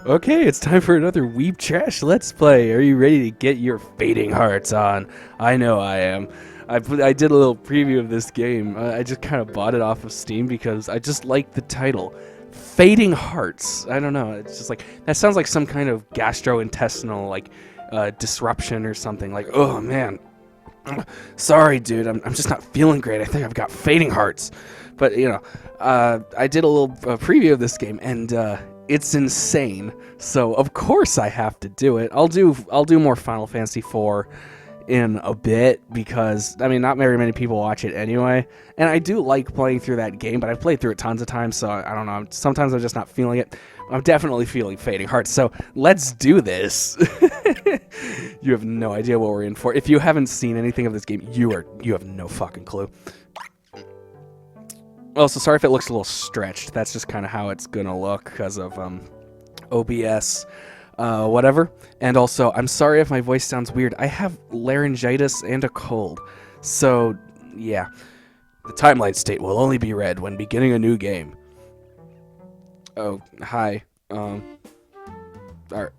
Okay, it's time for another Weeb Trash Let's Play. Are you ready to get your fading hearts on? I know I am. I did a little preview of this game. I just kind of bought it off of Steam because I just like the title. Fading Hearts. I don't know. It's just like, that sounds like some kind of gastrointestinal, like, disruption or something. Like, oh man. Sorry, dude. I'm just not feeling great. I think I've got fading hearts. But, you know, I did a little preview of this game, and, it's insane, so of course I have to do it. I'll do more Final Fantasy IV in a bit because, I mean, not very many people watch it anyway, and I do like playing through that game, but I've played through it tons of times, so I don't know, sometimes I'm just not feeling it. I'm definitely feeling Fading Hearts, so let's do this. You have no idea what we're in for. If you haven't seen anything of this game, you have no fucking clue. Also, sorry if it looks a little stretched. That's just kind of how it's gonna look because of OBS, whatever. And also, I'm sorry if my voice sounds weird. I have laryngitis and a cold. So, yeah. The timeline state will only be read when beginning a new game. Oh, hi. Alright.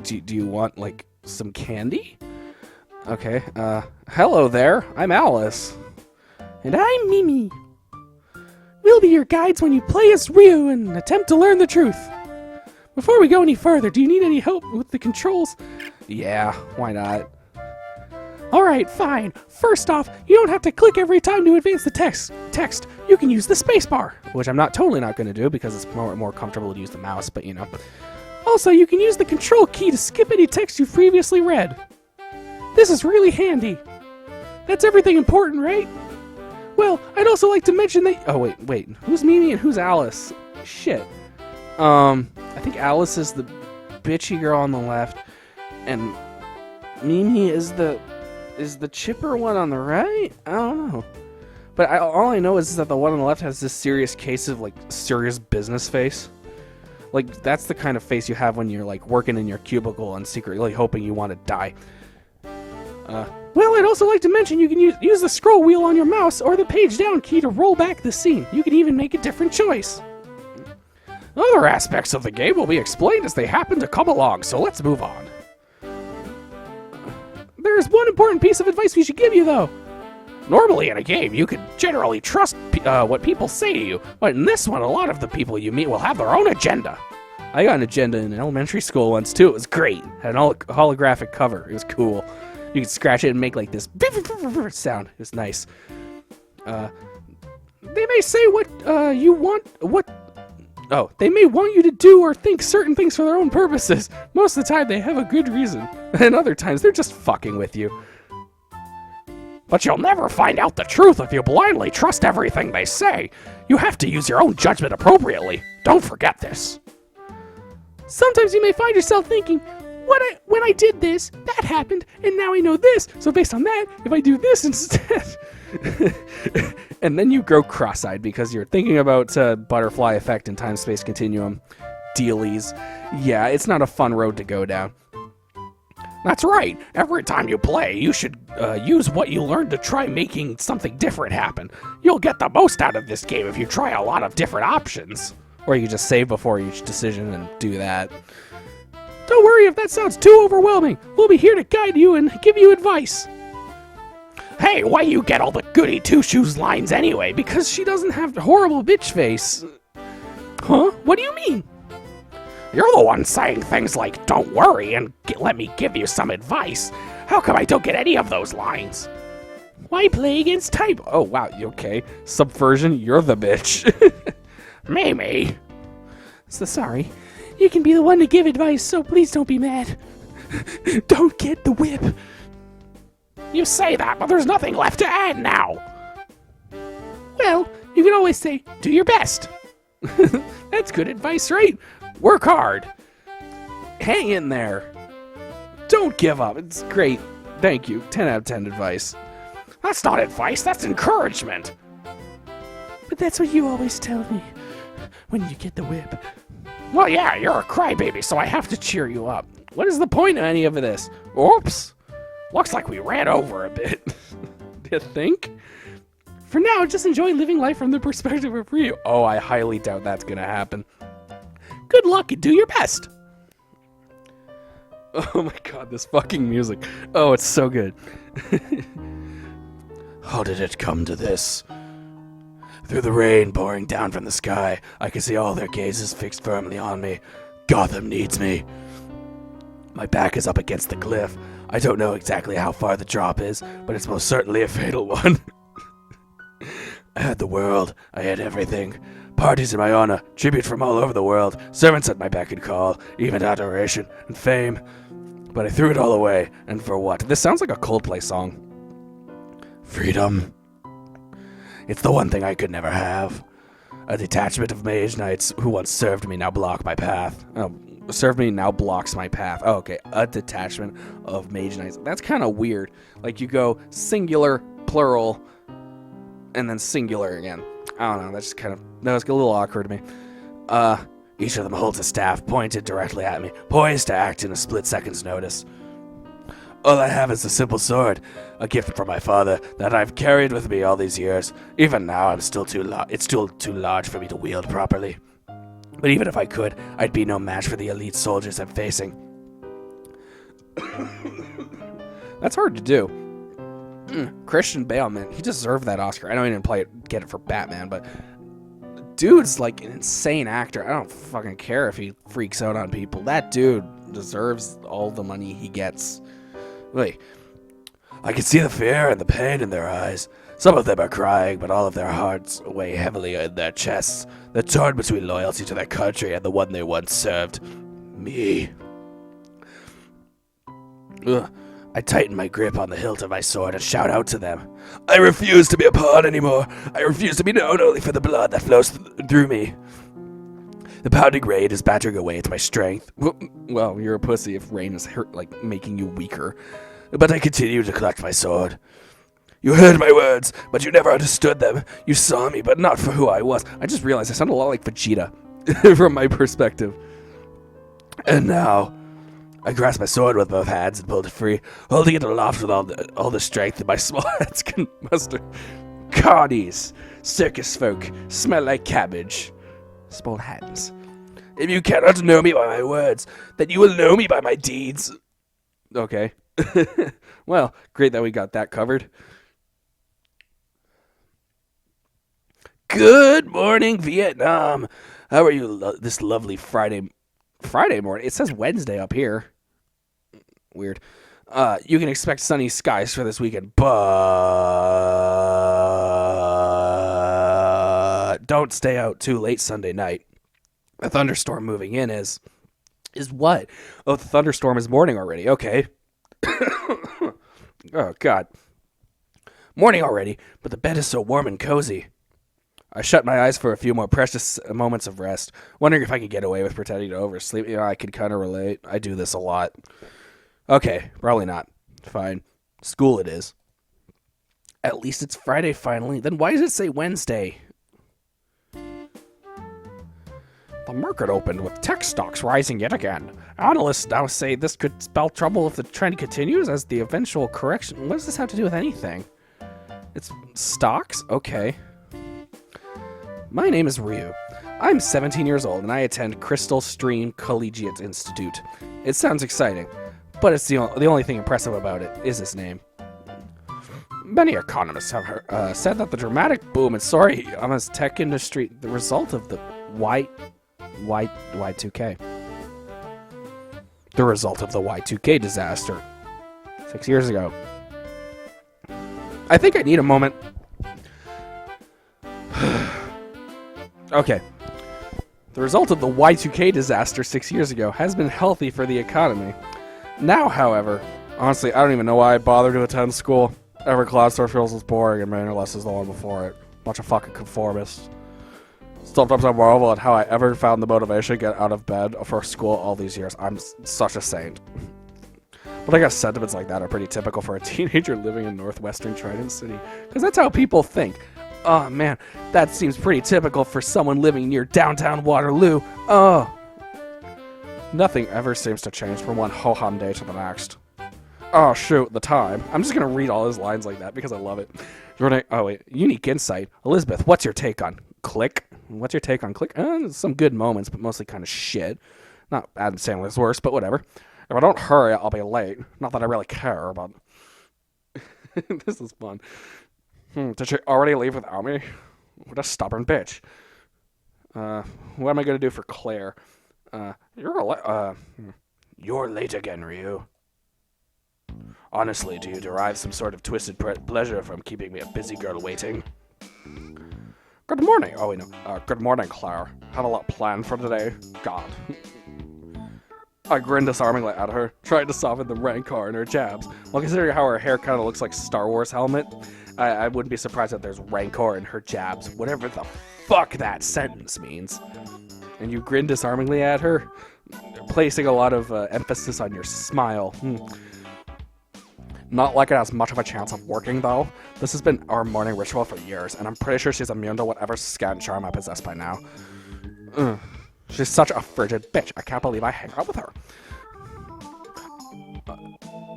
Do you want, like, some candy? Okay, hello there. I'm Alice. And I'm Mimi. We'll be your guides when you play as Ryu and attempt to learn the truth. Before we go any further, do you need any help with the controls? Yeah, why not? Alright, fine. First off, you don't have to click every time to advance the text. You can use the spacebar, which I'm totally not going to do because it's more comfortable to use the mouse, but you know. Also, you can use the control key to skip any text you've previously read. This is really handy. That's everything important, right? Well, I'd also like to mention that... Oh, wait. Who's Mimi and who's Alice? Shit. I think Alice is the bitchy girl on the left, and Mimi is the chipper one on the right? I don't know. But all I know is that the one on the left has this serious case of, like, serious business face. Like, that's the kind of face you have when you're, like, working in your cubicle and secretly hoping you want to die. Well, I'd also like to mention you can use the scroll wheel on your mouse or the page down key to roll back the scene. You can even make a different choice. Other aspects of the game will be explained as they happen to come along, so let's move on. There's one important piece of advice we should give you, though. Normally in a game, you can generally trust what people say to you, but in this one, a lot of the people you meet will have their own agenda. I got an agenda in elementary school once, too. It was great. Had an holographic cover. It was cool. You could scratch it and make like this sound. It was nice. They may say they may want you to do or think certain things for their own purposes. Most of the time they have a good reason. And other times they're just fucking with you. But you'll never find out the truth if you blindly trust everything they say. You have to use your own judgment appropriately. Don't forget this. Sometimes you may find yourself thinking, when I did this, that happened, and now I know this, so based on that, if I do this instead... And then you grow cross-eyed because you're thinking about butterfly effect and time-space continuum dealies. Yeah, it's not a fun road to go down. That's right. Every time you play, you should use what you learned to try making something different happen. You'll get the most out of this game if you try a lot of different options. Or you just save before each decision and do that. Don't worry if that sounds too overwhelming. We'll be here to guide you and give you advice. Hey, why you get all the goody two-shoes lines anyway? Because she doesn't have the horrible bitch face. Huh? What do you mean? You're the one saying things like, don't worry, and let me give you some advice. How come I don't get any of those lines? Why play against type? Oh, wow, okay. Subversion, you're the bitch. Mimi. So sorry. You can be the one to give advice, so please don't be mad. Don't get the whip. You say that, but there's nothing left to add now. Well, you can always say, do your best. That's good advice, right? Work hard. Hang in there. Don't give up. It's great. Thank you. 10 out of 10 advice. That's not advice, that's encouragement. But that's what you always tell me when you get the whip. Well, yeah, you're a crybaby, so I have to cheer you up. What is the point of any of this? Oops. Looks like we ran over a bit. Do you think? For now, just enjoy living life from the perspective of Ryu. Oh, I highly doubt that's gonna happen. Good luck and do your best. Oh my god, this fucking music. Oh, it's so good. How did it come to this? Through the rain pouring down from the sky, I can see all their gazes fixed firmly on me. Gotham needs me. My back is up against the cliff. I don't know exactly how far the drop is, but it's most certainly a fatal one. I had the world. I had everything. Parties in my honor, tribute from all over the world, servants at my beck and call, even adoration and fame. But I threw it all away, and for what? This sounds like a Coldplay song. Freedom. It's the one thing I could never have. A detachment of mage knights who once served me now block my path. Served me now blocks my path. Oh, okay. A detachment of mage knights. That's kind of weird. Like you go singular, plural, and then singular again. I don't know. That's just kind of, that was a little awkward to me. Each of them holds a staff pointed directly at me, poised to act in a split second's notice. All I have is a simple sword, a gift from my father that I've carried with me all these years. Even now, it's still too large for me to wield properly. But even if I could, I'd be no match for the elite soldiers I'm facing. That's hard to do. Christian Bale, man, he deserved that Oscar. I know he didn't get it for Batman, but dude's like an insane actor. I don't fucking care if he freaks out on people. That dude deserves all the money he gets. Wait, I can see the fear and the pain in their eyes. Some of them are crying, but all of their hearts weigh heavily in their chests. They're torn between loyalty to their country and the one they once served. Me. Ugh. I tighten my grip on the hilt of my sword and shout out to them. I refuse to be a pawn anymore. I refuse to be known only for the blood that flows through me. The pounding rain is battering away at my strength. Well, you're a pussy if rain is making you weaker. But I continue to collect my sword. You heard my words, but you never understood them. You saw me, but not for who I was. I just realized I sound a lot like Vegeta, from my perspective. And now, I grasped my sword with both hands and pulled it free, holding it aloft with all the strength that my small hands can muster. Carnies, circus folk, smell like cabbage. Small hands. If you cannot know me by my words, then you will know me by my deeds. Okay. Well, great that we got that covered. Good morning, Vietnam. How are you this lovely Friday morning? It says Wednesday up here. Weird. You can expect sunny skies for this weekend, but don't stay out too late Sunday night. A thunderstorm moving in is what? Oh, the thunderstorm is morning already. Okay. Oh, God. Morning already, but the bed is so warm and cozy. I shut my eyes for a few more precious moments of rest, wondering if I could get away with pretending to oversleep. You know, I could kind of relate. I do this a lot. Okay, probably not. Fine. School it is. At least it's Friday finally. Then why does it say Wednesday? The market opened with tech stocks rising yet again. Analysts now say this could spell trouble if the trend continues as the eventual correction. What does this have to do with anything? It's stocks? Okay. My name is Ryu. I'm 17 years old and I attend Crystal Stream Collegiate Institute. It sounds exciting, but it's the only thing impressive about it is its name. Many economists have said that the dramatic boom in Soriyama's tech industry, the result of the Y2K. The result of the Y2K disaster 6 years ago. I think I need a moment. Okay. The result of the Y2K disaster 6 years ago has been healthy for the economy. Now, however, honestly, I don't even know why I bothered to attend school. Every class there feels as boring and meaningless as the one before it. Bunch of fucking conformists. Sometimes I marvel at how I ever found the motivation to get out of bed for school all these years. I'm such a saint. But I guess sentiments like that are pretty typical for a teenager living in northwestern Trident City. Because that's how people think. Oh man, that seems pretty typical for someone living near downtown Waterloo. Oh. Nothing ever seems to change from one ho-hum day to the next. Oh shoot, the time. I'm just gonna read all his lines like that because I love it. Oh wait, unique insight. Elizabeth, what's your take on Click. What's your take on Click? Some good moments, but mostly kind of shit. Not Adam Sandler's worst, but whatever. If I don't hurry, I'll be late. Not that I really care, but this is fun. Did she already leave without me? What a stubborn bitch. What am I gonna do for Claire? You're late again, Ryu. Honestly, do you derive some sort of twisted pleasure from keeping me a busy girl waiting? Good morning. Oh, wait, no. Good morning, Claire. Have a lot planned for today. God. I grinned disarmingly at her, trying to soften the rancor in her jabs. Well, considering how her hair kind of looks like Star Wars helmet, I wouldn't be surprised if there's rancor in her jabs, whatever the fuck that sentence means. And you grin disarmingly at her, placing a lot of emphasis on your smile. Not like it has much of a chance of working, though. This has been our morning ritual for years, and I'm pretty sure she's immune to whatever scant charm I possess by now. She's such a frigid bitch. I can't believe I hang out with her.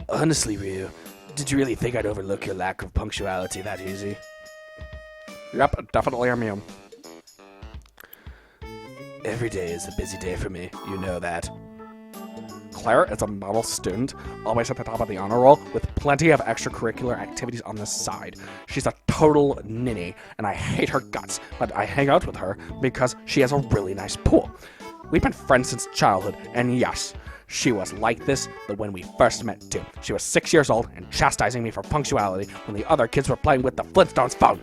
Honestly, Ryu, did you really think I'd overlook your lack of punctuality that easy? Yep, definitely immune. Every day is a busy day for me. You know that. Claire is a model student, always at the top of the honor roll, with plenty of extracurricular activities on the side. She's a total ninny, and I hate her guts, but I hang out with her because she has a really nice pool. We've been friends since childhood, and yes, she was like this when we first met too. She was 6 years old and chastising me for punctuality when the other kids were playing with the Flintstones phone.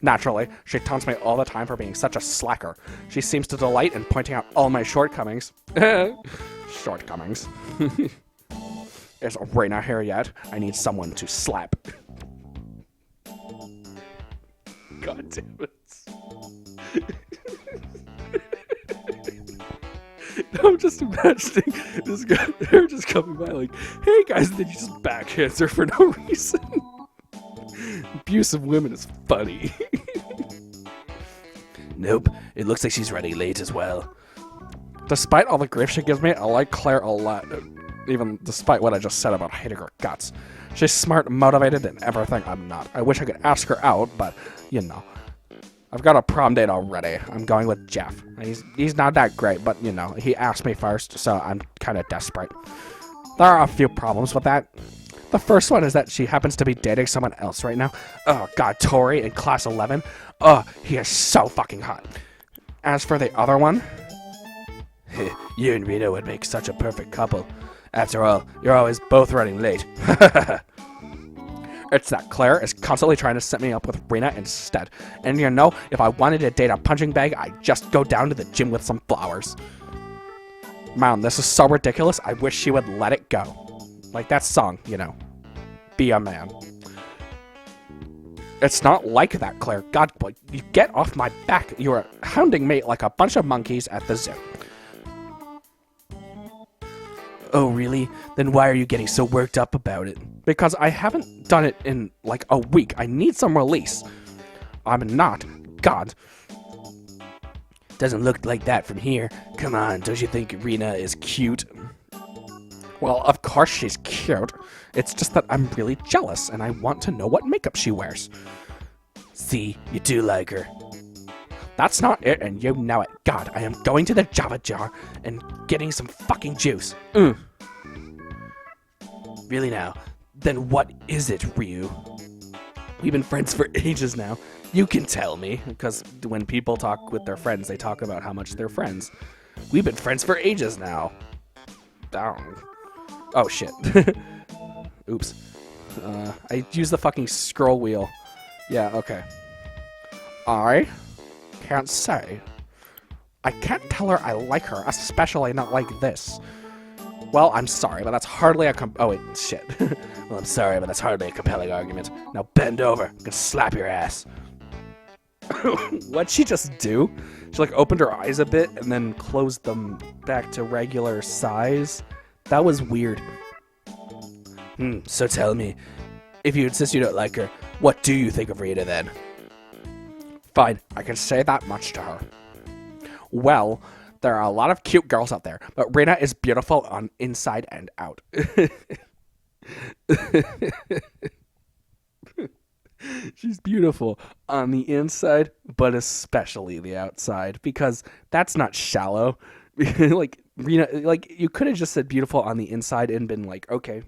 Naturally, she taunts me all the time for being such a slacker. She seems to delight in pointing out all my shortcomings. Shortcomings. Is Reina here yet? I need someone to slap. God damn it. I'm just imagining this guy, her just coming by like, hey guys, and then you just backhands her for no reason. Abuse of women is funny. Nope, it looks like she's running late as well. Despite all the grief she gives me, I like Claire a lot, even despite what I just said about hating her guts. She's smart, motivated, and everything I'm not. I wish I could ask her out, but, you know. I've got a prom date already. I'm going with Jeff. He's not that great, but, you know, he asked me first, so I'm kind of desperate. There are a few problems with that. The first one is that she happens to be dating someone else right now. Oh, God, Tori in class 11. Oh, he is so fucking hot. As for the other one, you and Rita would make such a perfect couple. After all, you're always both running late. It's that Claire is constantly trying to set me up with Rena instead. And you know, if I wanted to date a punching bag, I'd just go down to the gym with some flowers. Man, this is so ridiculous, I wish she would let it go. Like that song, you know. Be a man. It's not like that, Claire. God, boy, you get off my back. You are hounding me like a bunch of monkeys at the zoo. Oh, really? Then why are you getting so worked up about it? Because I haven't done it in, like, a week. I need some release. I'm not. God. Doesn't look like that from here. Come on, don't you think Rena is cute? Well, of course she's cute. It's just that I'm really jealous, and I want to know what makeup she wears. See, you do like her. That's not it, and you know it. God, I am going to the Java jar and getting some fucking juice. Really now? Then what is it, Ryu? We've been friends for ages now. You can tell me, because when people talk with their friends, they talk about how much they're friends. We've been friends for ages now. Down. Oh, shit. Oops. I used the fucking scroll wheel. Yeah, okay. I can't say. I can't tell her I like her, especially not like this. Well, I'm sorry, but that's hardly a oh, wait, shit. Well, I'm sorry, but that's hardly a compelling argument. Now bend over. I'm gonna slap your ass. What'd she just do? She, like, opened her eyes a bit and then closed them back to regular size. That was weird. So tell me, if you insist you don't like her, what do you think of Rita then? Fine, I can say that much to her. Well, there are a lot of cute girls out there, but Rena is beautiful on inside and out. She's beautiful on the inside, but especially the outside, because that's not shallow. Like Rena, like you could have just said beautiful on the inside and been like, okay,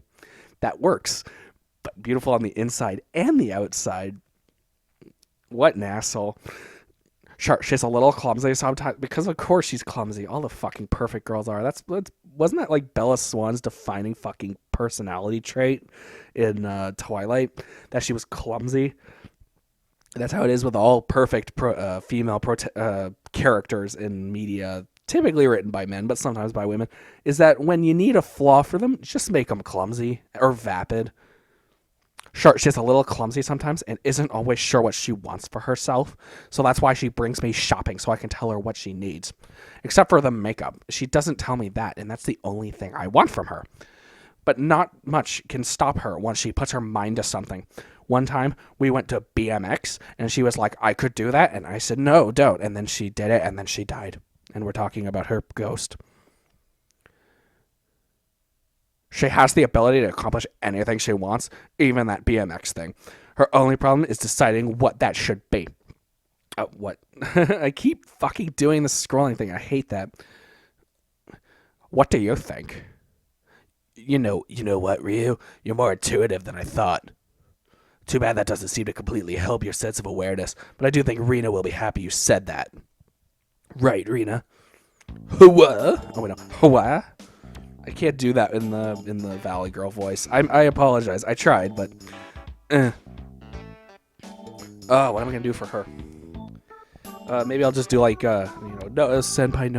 that works. But beautiful on the inside and the outside. What an asshole. Sure, she's a little clumsy sometimes, because of course she's clumsy. All the fucking perfect girls are. Wasn't that like Bella Swan's defining fucking personality trait in Twilight, that she was clumsy? That's how it is with all perfect female characters in media, typically written by men, but sometimes by women, is that when you need a flaw for them, just make them clumsy or vapid. Sure, she's a little clumsy sometimes and isn't always sure what she wants for herself, so that's why she brings me shopping so I can tell her what she needs. Except for the makeup. She doesn't tell me that, and that's the only thing I want from her. But not much can stop her once she puts her mind to something. One time, we went to BMX, and she was like, I could do that, and I said, no, don't. And then she did it, and then she died. And we're talking about her ghost. She has the ability to accomplish anything she wants, even that BMX thing. Her only problem is deciding what that should be. What? I keep fucking doing the scrolling thing. I hate that. What do you think? You know what, Ryu? You're more intuitive than I thought. Too bad that doesn't seem to completely help your sense of awareness, but I do think Rena will be happy you said that. Right, Rena. Hua? Oh, wait, no. Hua? I can't do that in the Valley Girl voice. I apologize. I tried, but Oh, what am I gonna do for her? Maybe I'll just do like no, senpai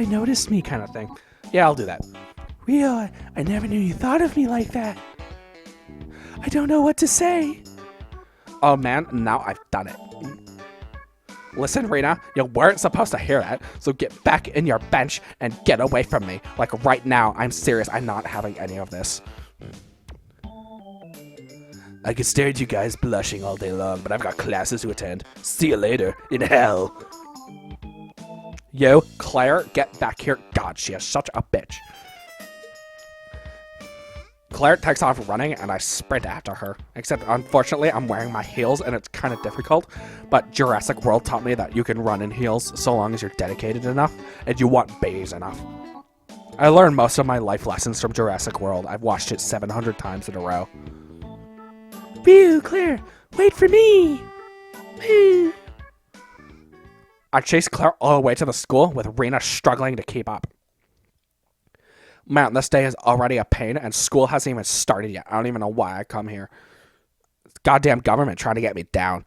noticed me kind of thing. Yeah, I'll do that. Rio, I never knew you thought of me like that. I don't know what to say. Oh man, now I've done it. Listen, Rena, you weren't supposed to hear that, so get back in your bench and get away from me. Like right now, I'm serious. I'm not having any of this. I could stare at you guys blushing all day long, but I've got classes to attend. See you later, in hell. Yo, Claire, get back here. God, she is such a bitch. Claire takes off running, and I sprint after her. Except, unfortunately, I'm wearing my heels, and it's kind of difficult. But Jurassic World taught me that you can run in heels so long as you're dedicated enough, and you want bays enough. I learned most of my life lessons from Jurassic World. I've watched it 700 times in a row. Ryu, Claire, wait for me! I chased Claire all the way to the school, with Rena struggling to keep up. Man, this day is already a pain, and school hasn't even started yet. I don't even know why I come here. It's goddamn government trying to get me down.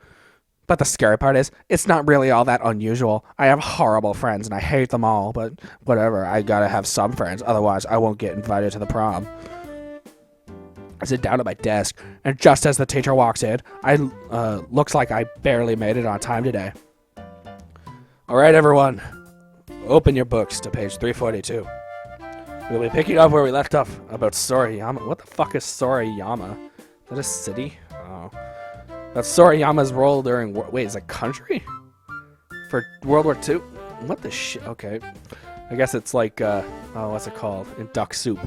But the scary part is, it's not really all that unusual. I have horrible friends, and I hate them all, but whatever. I gotta have some friends, otherwise I won't get invited to the prom. I sit down at my desk, and just as the teacher walks in, looks like I barely made it on time today. Alright, everyone. Open your books to page 342. We'll be picking up where we left off about Sorayama. What the fuck is Sorayama? Is that a city? Oh. That's Sorayama's role during... Wait, is it country? For World War II? What the shit? Okay. I guess it's like, what's it called? In Duck Soup.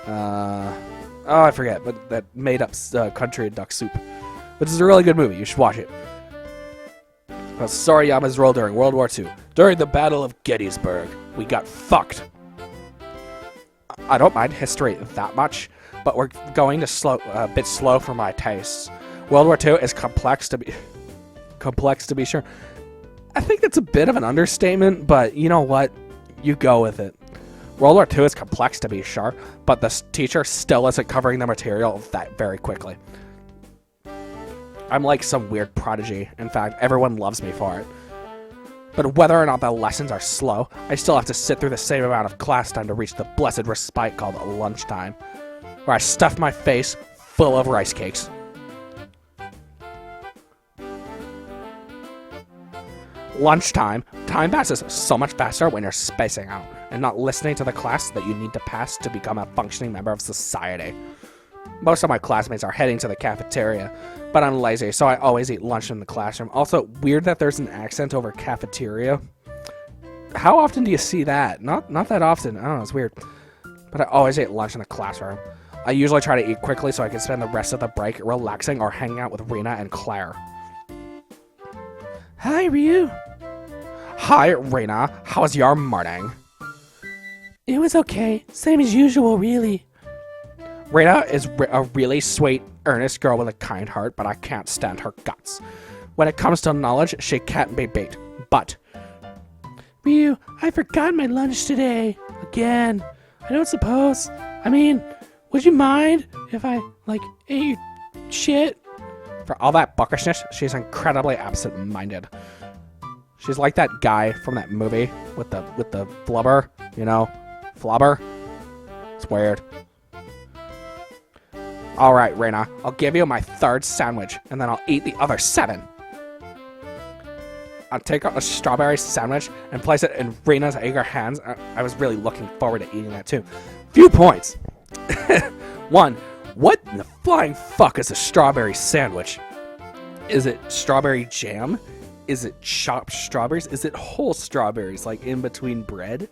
I forget, but that made-up country in Duck Soup. Which is a really good movie. You should watch it. That's Sorayama's role during World War II. During the Battle of Gettysburg, we got fucked. I don't mind history that much, but we're going to a bit slow for my tastes. World War II is complex to be sure. I think that's a bit of an understatement, but you know what? You go with it. World War II is complex to be sure, but the teacher still isn't covering the material that very quickly. I'm like some weird prodigy. In fact, everyone loves me for it. But whether or not the lessons are slow, I still have to sit through the same amount of class time to reach the blessed respite called lunchtime, where I stuff my face full of rice cakes. Lunchtime. Time passes so much faster when you're spacing out and not listening to the class that you need to pass to become a functioning member of society. Most of my classmates are heading to the cafeteria, but I'm lazy, so I always eat lunch in the classroom. Also, weird that there's an accent over cafeteria. How often do you see that? Not that often. I don't know, it's weird. But I always ate lunch in the classroom. I usually try to eat quickly so I can spend the rest of the break relaxing or hanging out with Rena and Claire. Hi, Ryu. Hi, Rena. How was your morning? It was okay. Same as usual, really. Rena is a really sweet, earnest girl with a kind heart, but I can't stand her guts. When it comes to knowledge, she can't be beat. But... Ryu, I forgot my lunch today. Again. I don't suppose... I mean, would you mind if I, like, ate your shit? For all that bookishness, she's incredibly absent-minded. She's like that guy from that movie with the flubber, you know? Flubber? It's weird. Alright, Rena, I'll give you my 3rd sandwich, and then I'll eat the other 7. I'll take out the strawberry sandwich and place it in Rena's eager hands. I was really looking forward to eating that too. Few points. 1. What in the flying fuck is a strawberry sandwich? Is it strawberry jam? Is it chopped strawberries? Is it whole strawberries, like in between bread?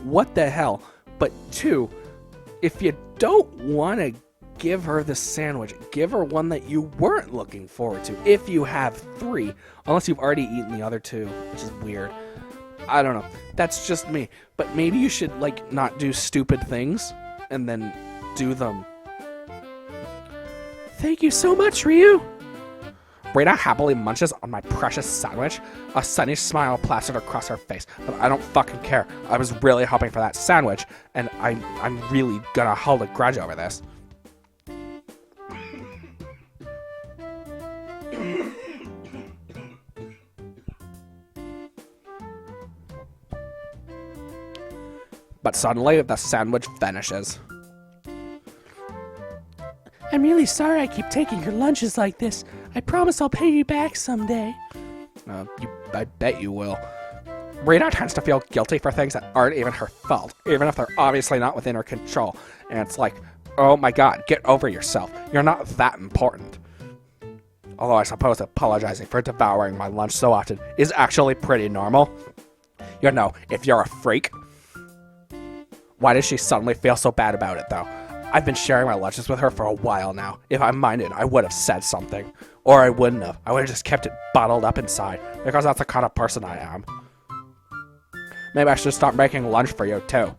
What the hell? But 2, if you don't want to give her the sandwich, give her one that you weren't looking forward to. If you have 3, unless you've already eaten the other 2, which is weird. I don't know. That's just me. But maybe you should, like, not do stupid things and then do them. Thank you so much, Ryu. Rena happily munches on my precious sandwich. A sunny smile plastered across her face, but I don't fucking care. I was really hoping for that sandwich, and I'm really gonna hold a grudge over this. But suddenly, the sandwich vanishes. I'm really sorry I keep taking your lunches like this. I promise I'll pay you back someday. I bet you will. Rena tends to feel guilty for things that aren't even her fault, even if they're obviously not within her control. And it's like, oh my god, get over yourself. You're not that important. Although I suppose apologizing for devouring my lunch so often is actually pretty normal. You know, if you're a freak. Why does she suddenly feel so bad about it, though? I've been sharing my lunches with her for a while now. If I minded, I would have said something. Or I wouldn't have. I would have just kept it bottled up inside, because that's the kind of person I am. Maybe I should start making lunch for you, too.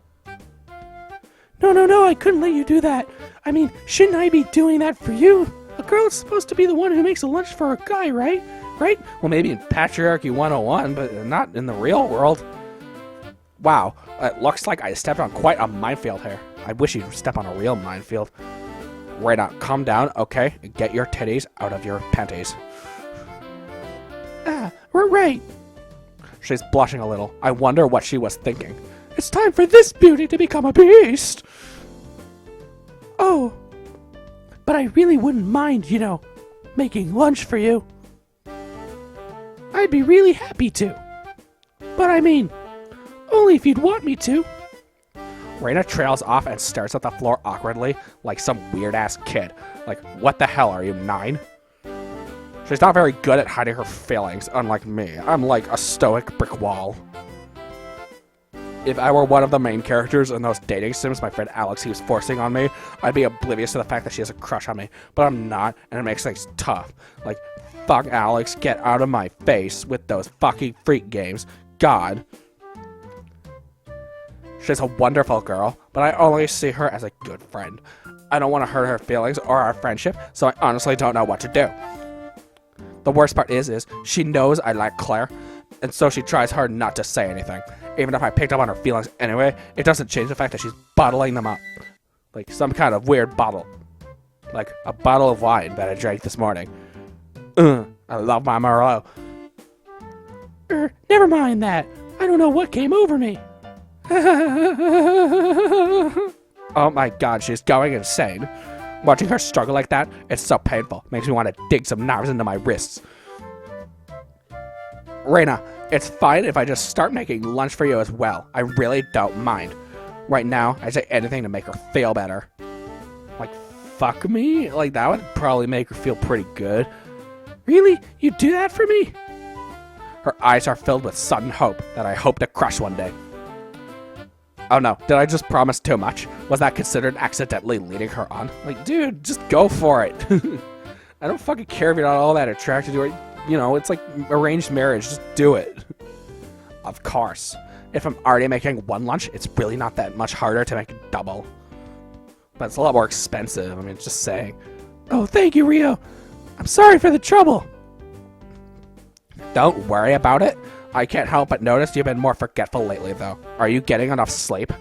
No, I couldn't let you do that. I mean, shouldn't I be doing that for you? A girl is supposed to be the one who makes a lunch for a guy, right? Right? Well, maybe in Patriarchy 101, but not in the real world. Wow, it looks like I stepped on quite a minefield here. I wish you'd step on a real minefield. Rena, calm down, okay? Get your titties out of your panties. We're right. She's blushing a little. I wonder what she was thinking. It's time for this beauty to become a beast. Oh, but I really wouldn't mind, you know, making lunch for you. I'd be really happy to. But I mean, only if you'd want me to. Rena trails off and stares at the floor awkwardly, like some weird-ass kid. Like, what the hell, are you 9? She's not very good at hiding her feelings, unlike me. I'm like a stoic brick wall. If I were one of the main characters in those dating sims my friend Alex he was forcing on me, I'd be oblivious to the fact that she has a crush on me. But I'm not, and it makes things tough. Like, fuck Alex, get out of my face with those fucking freak games. God. She's a wonderful girl, but I only see her as a good friend. I don't want to hurt her feelings or our friendship, so I honestly don't know what to do. The worst part is she knows I like Claire, and so she tries hard not to say anything. Even if I picked up on her feelings anyway, it doesn't change the fact that she's bottling them up. Like some kind of weird bottle. Like a bottle of wine that I drank this morning. I love my Merlot. Never mind that. I don't know what came over me. Oh my god, she's going insane. Watching her struggle like that, it's so painful. Makes me want to dig some knives into my wrists. Rena, it's fine if I just start making lunch for you as well. I really don't mind. Right now, I say anything to make her feel better. Like, fuck me? Like, that would probably make her feel pretty good. Really? You do that for me? Her eyes are filled with sudden hope that I hope to crush one day. Oh no, did I just promise too much? Was that considered accidentally leading her on? Like, dude, just go for it. I don't fucking care if you're not all that attracted to her. You know, it's like arranged marriage. Just do it. Of course. If I'm already making one lunch, it's really not that much harder to make a double. But it's a lot more expensive. I mean, just saying. Oh, thank you, Rio. I'm sorry for the trouble. Don't worry about it. I can't help but notice you've been more forgetful lately, though. Are you getting enough sleep?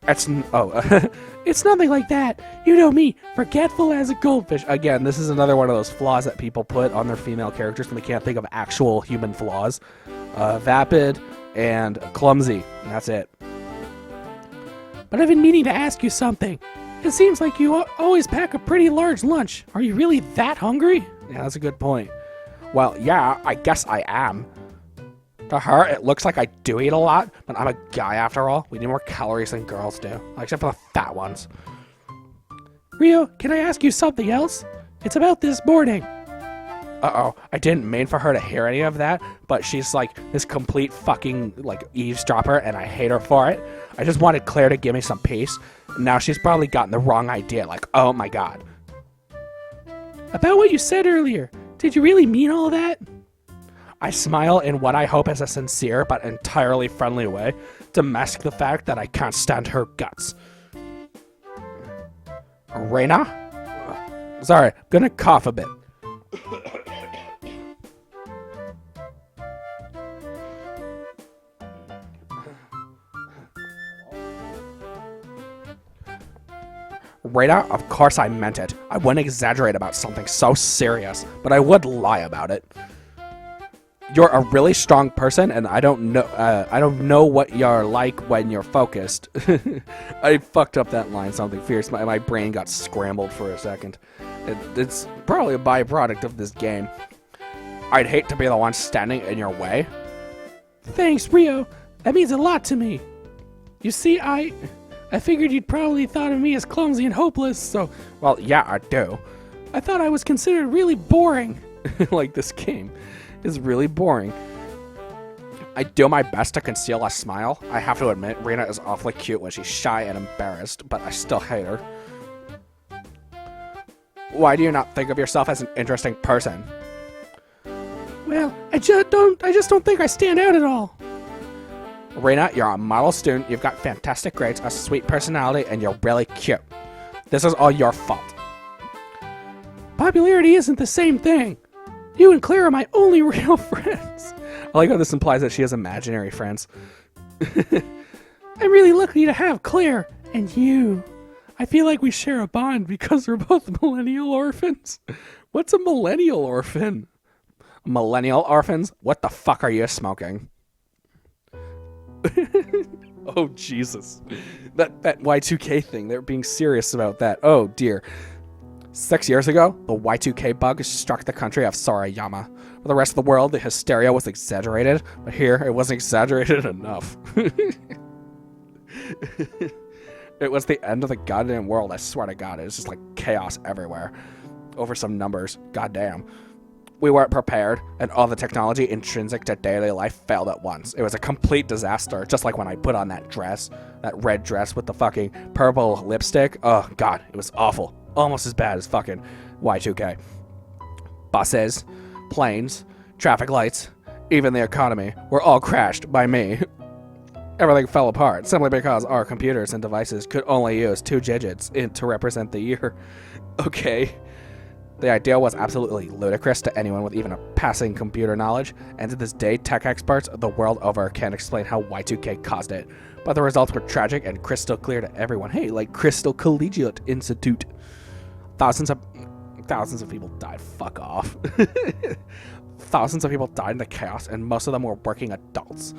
It's nothing like that. You know me, forgetful as a goldfish. Again, this is another one of those flaws that people put on their female characters when they can't think of actual human flaws. Vapid and clumsy. And that's it. But I've been meaning to ask you something. It seems like you always pack a pretty large lunch. Are you really that hungry? Yeah, that's a good point. Well, yeah, I guess I am. To her, it looks like I do eat a lot, but I'm a guy after all. We need more calories than girls do, except for the fat ones. Rio, can I ask you something else? It's about this morning. Uh-oh, I didn't mean for her to hear any of that, but she's like this complete fucking like eavesdropper, and I hate her for it. I just wanted Claire to give me some peace. Now she's probably gotten the wrong idea, like, oh my god. About what you said earlier, did you really mean all that? I smile in what I hope is a sincere but entirely friendly way to mask the fact that I can't stand her guts. Reina? Sorry, I'm gonna cough a bit. Reina, of course I meant it. I wouldn't exaggerate about something so serious, but I would lie about it. You're a really strong person, and I don't know what you're like when you're focused. I fucked up that line something fierce. My brain got scrambled for a second. It's probably a byproduct of this game. I'd hate to be the one standing in your way. Thanks, Rio. That means a lot to me. You see, I figured you'd probably thought of me as clumsy and hopeless, so... Well, yeah, I do. I thought I was considered really boring. Like, this game is really boring. I do my best to conceal a smile. I have to admit, Reina is awfully cute when she's shy and embarrassed, but I still hate her. Why do you not think of yourself as an interesting person? Well, I just don't think I stand out at all. Reina, you're a model student, you've got fantastic grades, a sweet personality, and you're really cute. This is all your fault. Popularity isn't the same thing. You and Claire are my only real friends. I like how this implies that she has imaginary friends. I'm really lucky to have Claire and you. I feel like we share a bond because we're both millennial orphans. What's a millennial orphan? Millennial orphans? What the fuck are you smoking? Oh, Jesus. That Y2K thing, they're being serious about that. Oh, dear. 6 years ago, the Y2K bug struck the country of Sorayama. For the rest of the world, the hysteria was exaggerated, but here, it wasn't exaggerated enough. It was the end of the goddamn world, I swear to God. It was just like chaos everywhere. Over some numbers. Goddamn. We weren't prepared, and all the technology intrinsic to daily life failed at once. It was a complete disaster, just like when I put on that dress, that red dress with the fucking purple lipstick. Oh, God, it was awful. Almost as bad as fucking Y2K. Buses, planes, traffic lights, even the economy were all crashed by me. Everything fell apart simply because our computers and devices could only use 2 digits to represent the year. Okay. The idea was absolutely ludicrous to anyone with even a passing computer knowledge, and to this day, tech experts the world over can't explain how Y2K caused it. But the results were tragic and crystal clear to everyone. Hey, like Crystal Collegiate Institute. Thousands of people died. Fuck off. Thousands of people died in the chaos, and most of them were working adults.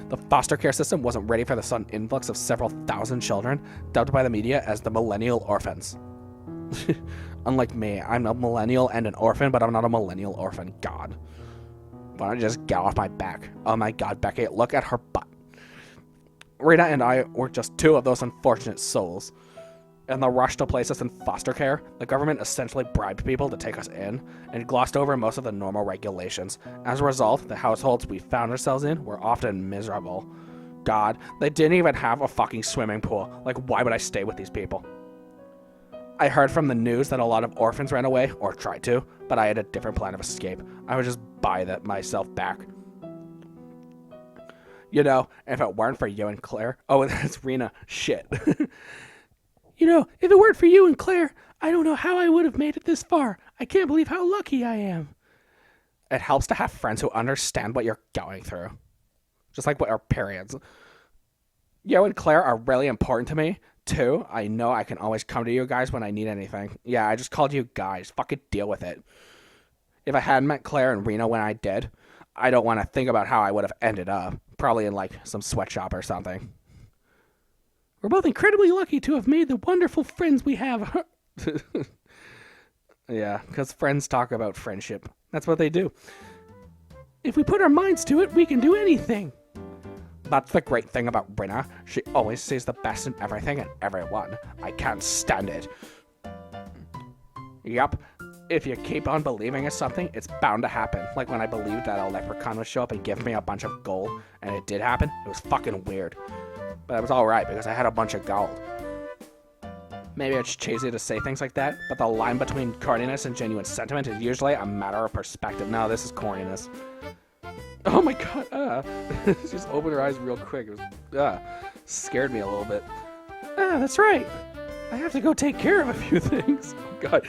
The foster care system wasn't ready for the sudden influx of several thousand children, dubbed by the media as the millennial orphans. Unlike me, I'm a millennial and an orphan, but I'm not a millennial orphan. God. Why don't you just get off my back? Oh my God, Becky, look at her butt. Rita and I were just 2 of those unfortunate souls. In the rush to place us in foster care, the government essentially bribed people to take us in, and glossed over most of the normal regulations. As a result, the households we found ourselves in were often miserable. God, they didn't even have a fucking swimming pool. Like, why would I stay with these people? I heard from the news that a lot of orphans ran away, or tried to, but I had a different plan of escape. I would just buy that myself back. You know, if it weren't for you and Claire... Oh, that's Rena. Shit. You know, if it weren't for you and Claire, I don't know how I would have made it this far. I can't believe how lucky I am. It helps to have friends who understand what you're going through. Just like what our periods. You and Claire are really important to me, too. I know I can always come to you guys when I need anything. Yeah, I just called you guys. Fucking deal with it. If I hadn't met Claire and Rena when I did, I don't want to think about how I would have ended up. Probably in, like, some sweatshop or something. We're both incredibly lucky to have made the wonderful friends we have. Yeah, because friends talk about friendship. That's what they do. If we put our minds to it, we can do anything. That's the great thing about Rena. She always sees the best in everything and everyone. I can't stand it. Yup. If you keep on believing in something, it's bound to happen. Like when I believed that a leprechaun would show up and give me a bunch of gold, and it did happen. It was fucking weird. But it was alright because I had a bunch of gold. Maybe it's cheesy to say things like that, but the line between corniness and genuine sentiment is usually a matter of perspective. No, this is corniness. Oh my god, She just opened her eyes real quick. It was, scared me a little bit. That's right. I have to go take care of a few things. Oh god.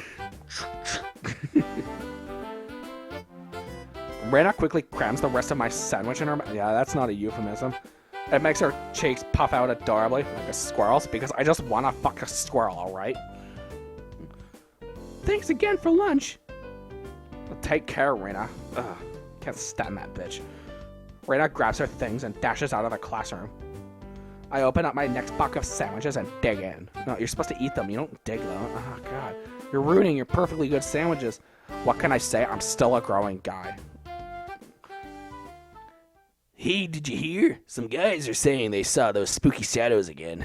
Rena quickly crams the rest of my sandwich in her mouth. Yeah, that's not a euphemism. It makes her cheeks puff out adorably, like a squirrel's, because I just want to fuck a squirrel, alright? Thanks again for lunch. Well, take care, Rena. Ugh, can't stand that bitch. Rena grabs her things and dashes out of the classroom. I open up my next box of sandwiches and dig in. No, you're supposed to eat them, you don't dig them. Oh, God. You're ruining your perfectly good sandwiches. What can I say? I'm still a growing guy. Hey, did you hear? Some guys are saying they saw those spooky shadows again.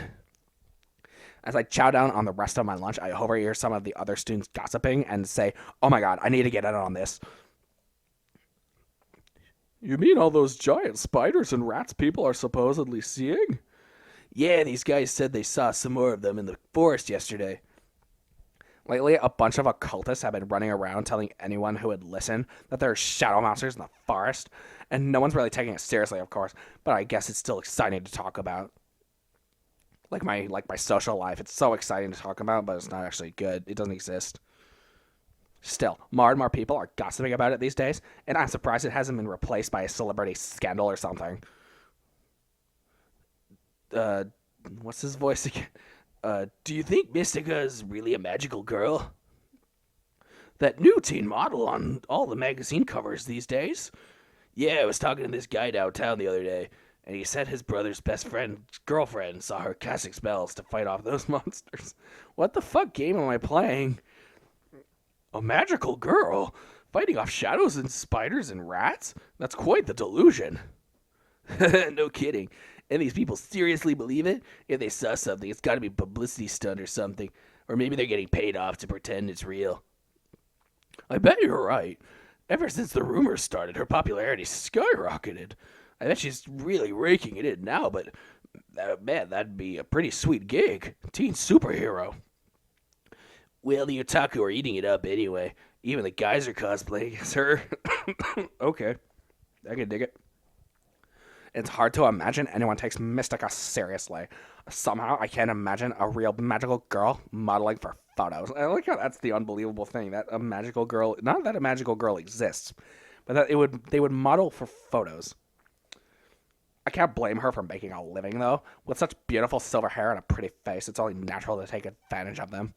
As I chow down on the rest of my lunch, I overhear some of the other students gossiping and say, oh my god, I need to get in on this. You mean all those giant spiders and rats people are supposedly seeing? Yeah, these guys said they saw some more of them in the forest yesterday. Lately, a bunch of occultists have been running around telling anyone who would listen that there are shadow monsters in the forest, and no one's really taking it seriously, of course, but I guess it's still exciting to talk about. Like my social life, it's so exciting to talk about, but it's not actually good. It doesn't exist. Still, more and more people are gossiping about it these days, and I'm surprised it hasn't been replaced by a celebrity scandal or something. What's his voice again? Do you think Mystica is really a magical girl? That new teen model on all the magazine covers these days? Yeah, I was talking to this guy downtown the other day, and he said his brother's best friend's girlfriend saw her casting spells to fight off those monsters. What the fuck game am I playing? A magical girl? Fighting off shadows and spiders and rats? That's quite the delusion. No kidding. And these people seriously believe it? If they saw something, it's gotta be a publicity stunt or something. Or maybe they're getting paid off to pretend it's real. I bet you're right. Ever since the rumors started, her popularity skyrocketed. I bet she's really raking it in now, but man, that'd be a pretty sweet gig. Teen superhero. Well, the otaku are eating it up anyway. Even the guys are cosplaying as her. Okay, I can dig it. It's hard to imagine anyone takes Mystica seriously. Somehow, I can't imagine a real magical girl modeling for photos. I like how that's the unbelievable thing, that a magical girl, not that a magical girl exists, but that they would model for photos. I can't blame her for making a living, though. With such beautiful silver hair and a pretty face, it's only natural to take advantage of them.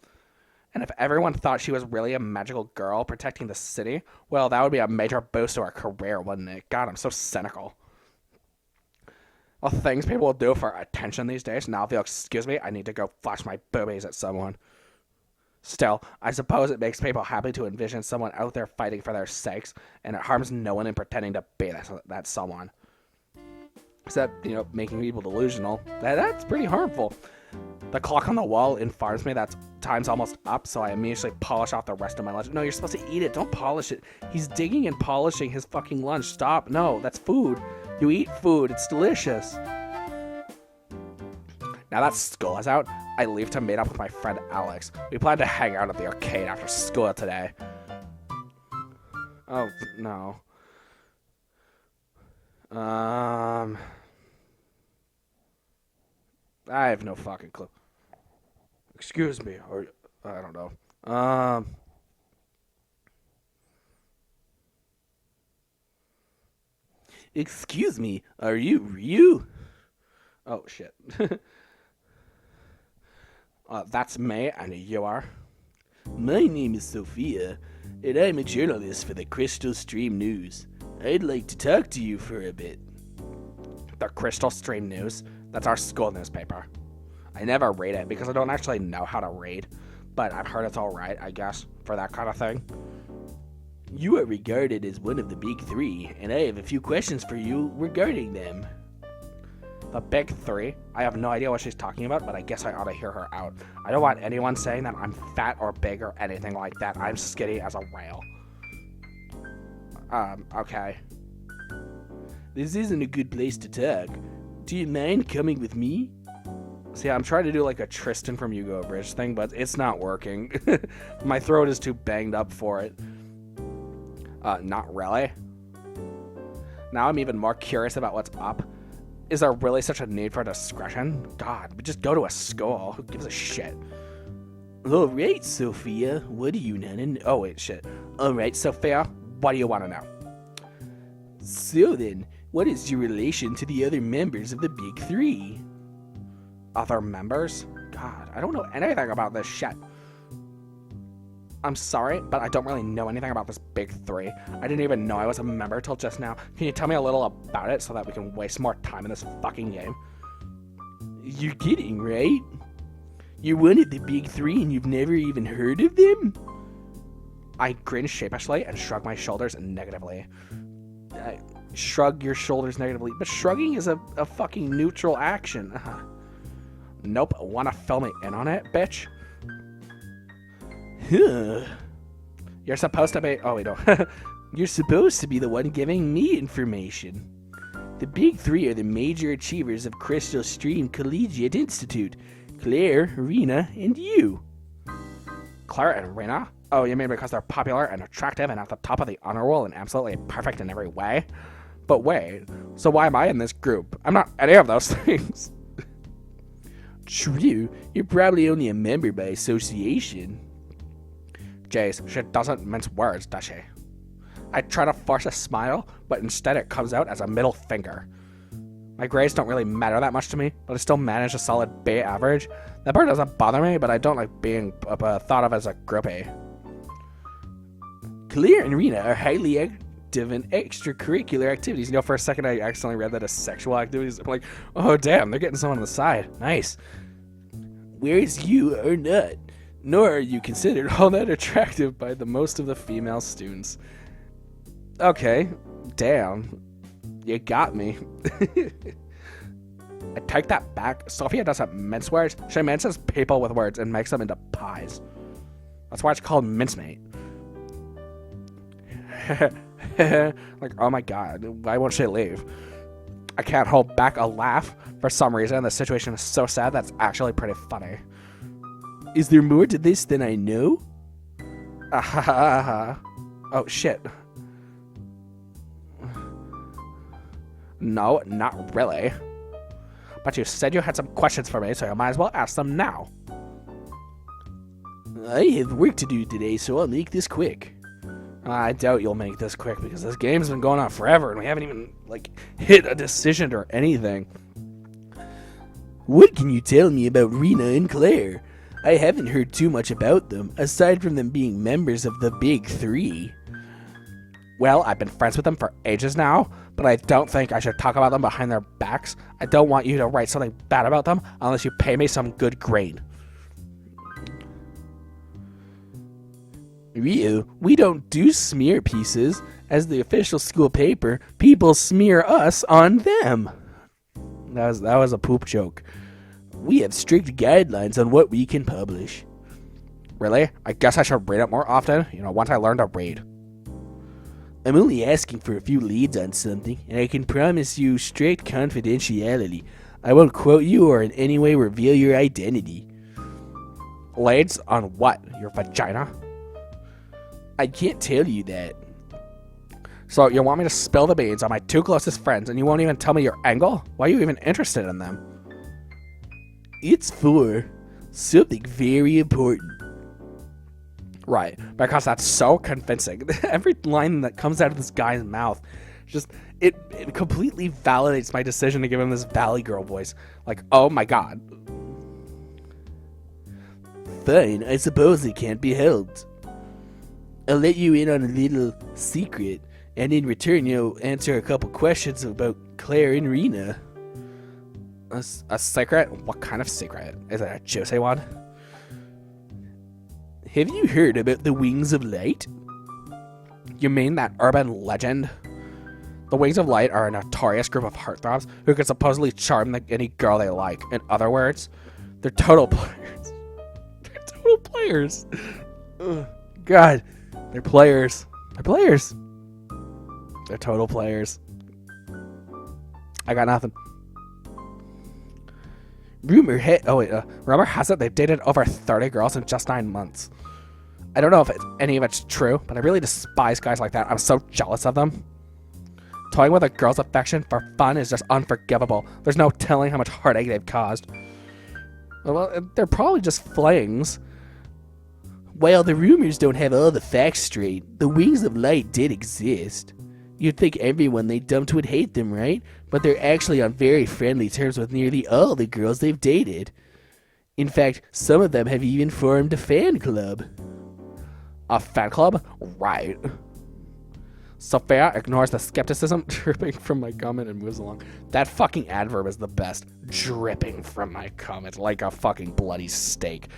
And if everyone thought she was really a magical girl protecting the city, well, that would be a major boost to her career, wouldn't it? God, I'm so cynical. Well, things people will do for attention these days. Now, if you'll excuse me, I need to go flash my boobies at someone. Still, I suppose it makes people happy to envision someone out there fighting for their sakes, and it harms no one in pretending to be that someone. Except, making people delusional. That's pretty harmful. The clock on the wall informs me that time's almost up, so I immediately polish off the rest of my lunch. No, you're supposed to eat it. Don't polish it. He's digging and polishing his fucking lunch. Stop. No, that's food. You eat food. It's delicious. Now that school is out, I leave to meet up with my friend Alex. We plan to hang out at the arcade after school today. Oh, no. I have no fucking clue. Excuse me, or I don't know. Excuse me, are you? Oh, shit. That's me, and you are? My name is Sophia, and I'm a journalist for the Crystal Stream News. I'd like to talk to you for a bit. The Crystal Stream News? That's our school newspaper. I never read it because I don't actually know how to read, but I've heard it's alright, I guess, for that kind of thing. You are regarded as one of the big three, and I have a few questions for you regarding them. The big three? I have no idea what she's talking about, but I guess I ought to hear her out. I don't want anyone saying that I'm fat or big or anything like that. I'm skinny as a rail. Okay. This isn't a good place to talk. Do you mind coming with me? See, I'm trying to do like a Tristan from Hugo Bridge thing, but it's not working. My throat is too banged up for it. Not really. Now I'm even more curious about what's up. Is there really such a need for discretion? God, we just go to a school. Who gives a shit? Alright, Sophia. What do you know? Oh, wait, shit. Alright, Sophia, what do you want to know? So then, what is your relation to the other members of the Big Three? Other members? God, I don't know anything about this shit. I'm sorry, but I don't really know anything about this big three. I didn't even know I was a member till just now. Can you tell me a little about it so that we can waste more time in this fucking game? You're kidding, right? You're one of the big three and you've never even heard of them? I grin sheepishly and shrug my shoulders negatively. Shrug your shoulders negatively, but shrugging is a fucking neutral action. Nope, wanna fill me in on it, bitch? Huh. You're supposed to be... Oh, wait, no. You're supposed to be the one giving me information. The big three are the major achievers of Crystal Stream Collegiate Institute. Claire, Rena, and you. Claire and Rena? Oh, you mean because they're popular and attractive and at the top of the honor roll and absolutely perfect in every way? But wait, so why am I in this group? I'm not any of those things. True, you're probably only a member by association. Jace, she doesn't mince words, does she? I try to force a smile, but instead it comes out as a middle finger. My grades don't really matter that much to me, but I still manage a solid B average. That part doesn't bother me, but I don't like being thought of as a groupie. Claire and Rena are highly active in extracurricular activities. You know, for a second I accidentally read that as sexual activities. I'm like, oh damn, they're getting someone on the side. Nice. Whereas you are not. Nor are you considered all that attractive by the most of the female students. Okay, damn. You got me. I take that back. Sophia doesn't mince words. She minces people with words and makes them into pies. That's why it's called mincemeat. Like, oh my god, why won't she leave? I can't hold back a laugh. For some reason, the situation is so sad that's actually pretty funny. Is there more to this than I know? Oh, shit. No, not really. But you said you had some questions for me, so you might as well ask them now. I have work to do today, so I'll make this quick. I doubt you'll make this quick, because this game's been going on forever, and we haven't even, like, hit a decision or anything. What can you tell me about Rena and Claire? I haven't heard too much about them, aside from them being members of the Big Three. Well, I've been friends with them for ages now, but I don't think I should talk about them behind their backs. I don't want you to write something bad about them unless you pay me some good grade. Rio, we don't do smear pieces. As the official school paper, people smear us on them. That was a poop joke. We have strict guidelines on what we can publish. Really? I guess I should read it more often, once I learn to read. I'm only asking for a few leads on something, and I can promise you strict confidentiality. I won't quote you or in any way reveal your identity. Lades on what? Your vagina? I can't tell you that. So you want me to spill the beans on my 2 closest friends and you won't even tell me your angle? Why are you even interested in them? It's for something very important. Right, because that's so convincing. Every line that comes out of this guy's mouth, just it completely validates my decision to give him this Valley Girl voice. Like, oh my god. Fine, I suppose it can't be helped. I'll let you in on a little secret, and in return you'll answer a couple questions about Claire and Rena. A secret? What kind of secret? Is it a juicy one? Have you heard about the Wings of Light? You mean that urban legend? The Wings of Light are a notorious group of heartthrobs who can supposedly charm any girl they like. In other words, they're total players. They're total players. Ugh, God, they're players. They're players. They're total players. I got nothing. Rumor has it they've dated over 30 girls in just 9 months. I don't know if any of it's true, but I really despise guys like that. I'm so jealous of them. Toying with a girl's affection for fun is just unforgivable. There's no telling how much heartache they've caused. Well, they're probably just flings. While the rumors don't have all the facts straight, the Wings of Light did exist. You'd think everyone they dumped would hate them, right? But they're actually on very friendly terms with nearly all the girls they've dated. In fact, some of them have even formed a fan club. A fan club? Right. Sophia ignores the skepticism dripping from my comment and moves along. That fucking adverb is the best. Dripping from my comment like a fucking bloody steak.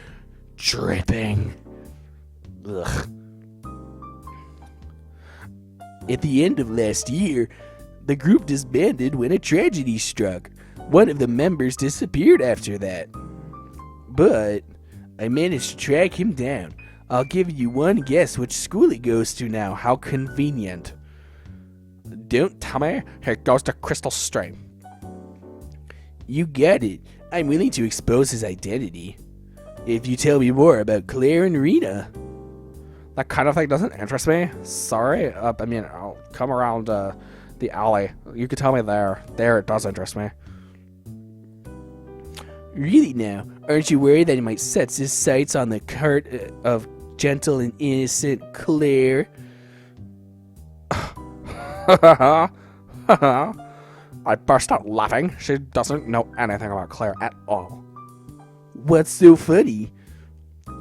Dripping. Ugh. At the end of last year, the group disbanded when a tragedy struck. One of the members disappeared after that. But I managed to track him down. I'll give you one guess which school he goes to now. How convenient. Don't tell me he goes to Crystal Stream. You got it. I'm willing to expose his identity. If you tell me more about Claire and Rena. That kind of thing doesn't interest me. Sorry. I'll come around the alley. You could tell me there. There, it does interest me. Really now? Aren't you worried that he might set his sights on the cart of gentle and innocent Claire? I burst out laughing. She doesn't know anything about Claire at all. What's so funny?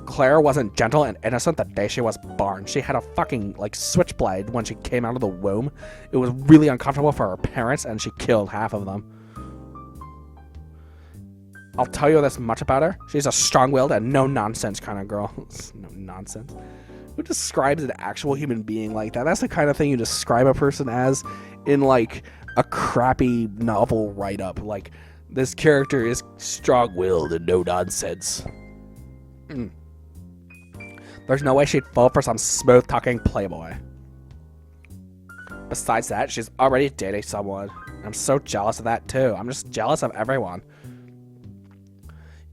Claire wasn't gentle and innocent the day she was born. She had a fucking, switchblade when she came out of the womb. It was really uncomfortable for her parents, and she killed half of them. I'll tell you this much about her. She's a strong-willed and no-nonsense kind of girl. No nonsense. Who describes an actual human being like that? That's the kind of thing you describe a person as in, a crappy novel write-up. This character is strong-willed and no-nonsense. There's no way she'd fall for some smooth-talking playboy. Besides that, she's already dating someone. I'm so jealous of that, too. I'm just jealous of everyone.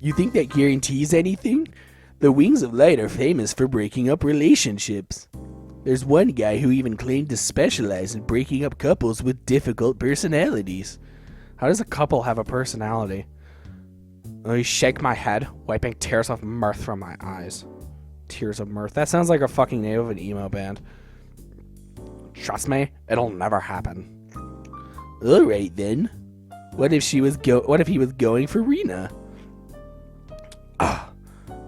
You think that guarantees anything? The Wings of Light are famous for breaking up relationships. There's one guy who even claimed to specialize in breaking up couples with difficult personalities. How does a couple have a personality? I shake my head, wiping tears of mirth from my eyes. Tears of mirth. That sounds like a fucking name of an emo band. Trust me, it'll never happen. All right then. What if he was going for Rena?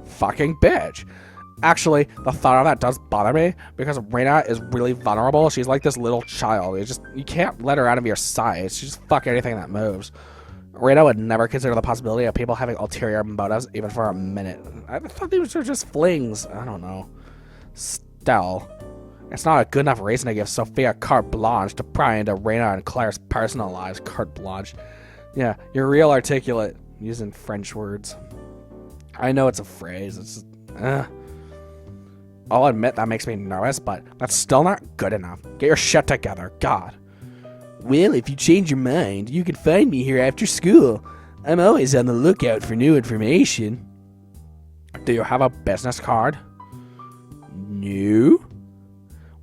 Fucking bitch. Actually, the thought of that does bother me because Rena is really vulnerable. She's like this little child. You can't let her out of your sight. She just fuck anything that moves. Rena would never consider the possibility of people having ulterior motives even for a minute. I thought these were just flings. I don't know. Still, it's not a good enough reason to give Sophia carte blanche to pry into Rena and Claire's personal lives. Carte blanche. Yeah, you're real articulate using French words. I know it's a phrase. It's just, I'll admit that makes me nervous, but that's still not good enough. Get your shit together, God. Well, if you change your mind, you can find me here after school. I'm always on the lookout for new information. Do you have a business card? No.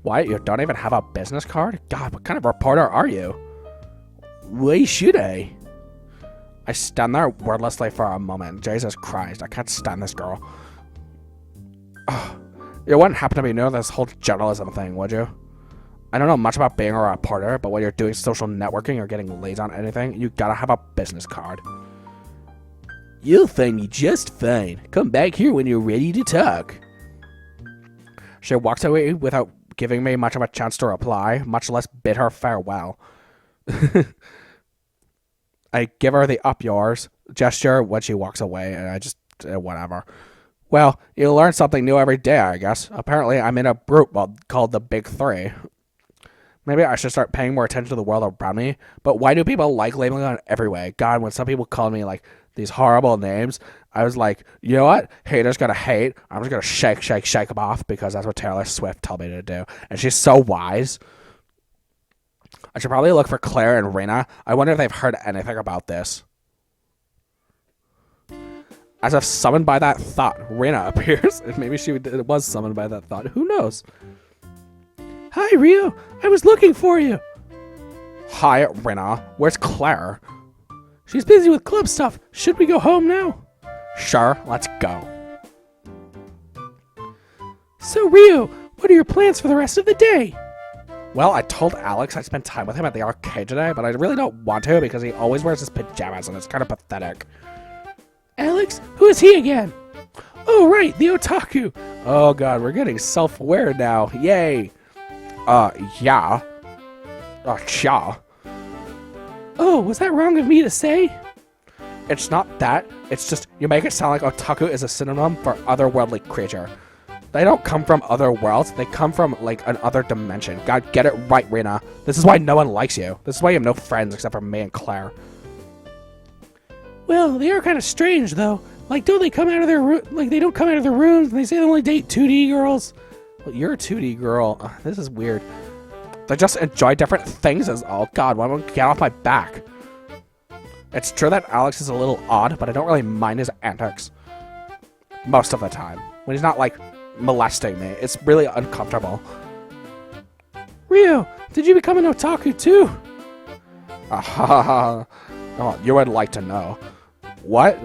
What? You don't even have a business card? God, what kind of reporter are you? Why should I? I stand there wordlessly for a moment. Jesus Christ, I can't stand this girl. Ugh. You wouldn't happen to be new to this whole journalism thing, would you? I don't know much about being a reporter, but when you're doing social networking or getting laid on anything, you gotta have a business card. You'll find me just fine. Come back here when you're ready to talk. She walks away without giving me much of a chance to reply, much less bid her farewell. I give her the up yours gesture when she walks away, and I just, whatever. Well, you learn something new every day, I guess. Apparently, I'm in a group called the Big Three. Maybe I should start paying more attention to the world around me, but why do people like labeling on every way? God, when some people call me, like, these horrible names, I was like, you know what? Haters gonna hate. I'm just gonna shake them off because that's what Taylor Swift told me to do. And she's so wise. I should probably look for Claire and Rena. I wonder if they've heard anything about this. As if summoned by that thought, Rena appears. And maybe she was summoned by that thought. Who knows? Hi, Rio. I was looking for you. Hi, Rena. Where's Claire? She's busy with club stuff. Should we go home now? Sure, let's go. So, Rio, what are your plans for the rest of the day? Well, I told Alex I'd spend time with him at the arcade today, but I really don't want to because he always wears his pajamas and it's kind of pathetic. Alex? Who is he again? Oh, right, the otaku. Oh god, we're getting self-aware now. Yay. Yeah. Yeah. Oh, was that wrong of me to say? It's not that. It's just you make it sound like otaku is a synonym for otherworldly creature. They don't come from other worlds. They come from, like, an other dimension. God, get it right, Rena. This is why no one likes you. This is why you have no friends except for me and Claire. Well, they are kind of strange, though. Like, don't they come out of their they don't come out of their rooms and they say they only date 2D girls? Well, you're a 2D girl. This is weird. They just enjoy different things as all. God, why won't you get off my back? It's true that Alex is a little odd, but I don't really mind his antics. Most of the time. When he's not, like, molesting me. It's really uncomfortable. Rio, did you become an otaku too? Oh, you would like to know. What?